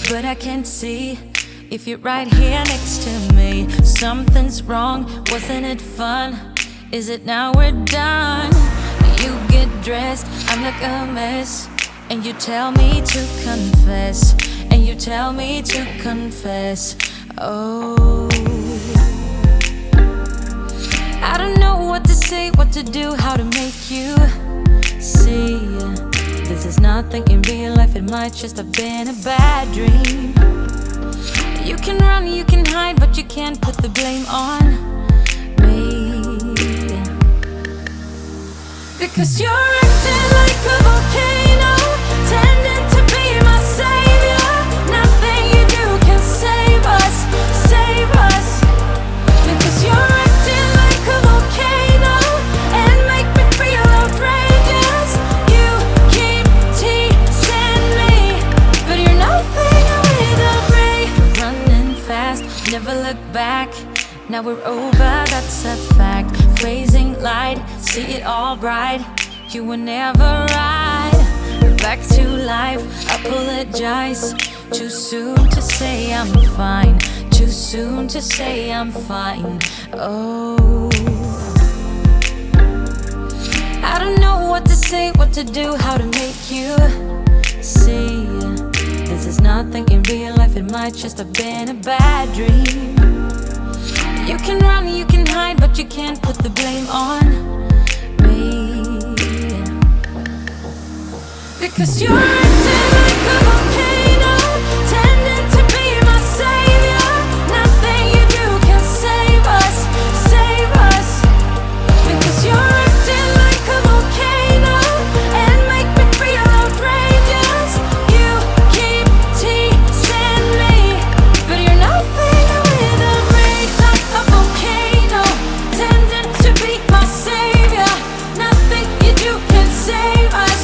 but I can't see if you're right here next to me. Something's wrong, wasn't it fun? Is it now we're done? You get dressed, I'm like a mess, and you tell me to confess, and you tell me to confess. Oh, I don't know what to say, what to do, how to make you see. This is nothing in real life, it might just have been a bad dream. You can run, you can hide, but you can't put the blame on me, because you're acting like a volcano, tending to be my savior. Nothing you do can save us, save us. Because you're acting like a volcano and make me feel outrageous. You keep teasing me, but you're nothing without me. Running fast, never look back. Now we're over, that's a fact. Phasing light, see it all bright. You were never right. Back to life, apologize. Too soon to say I'm fine. Too soon to say I'm fine. Oh, I don't know what to say, what to do, how to make you see. This is nothing in real life, it might just have been a bad dream. You can run, you can hide, but you can't put the blame on me, because you're acting like a volcano, tending to be my savior. Nothing you do can save us, save us. Because you're acting like a volcano and make me feel outrageous. You keep teasing me, but you're nothing without me. Like a volcano, tending to be my savior. Nothing you do can save us,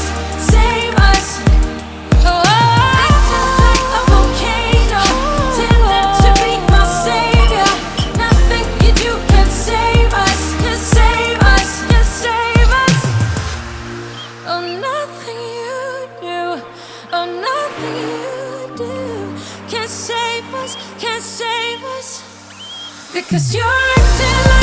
save us. Oh, like a volcano, tending to be my savior. Nothing you do can save us, can save us, can save us. Oh, nothing you do, oh, nothing you do can save us, can save us. Because you're acting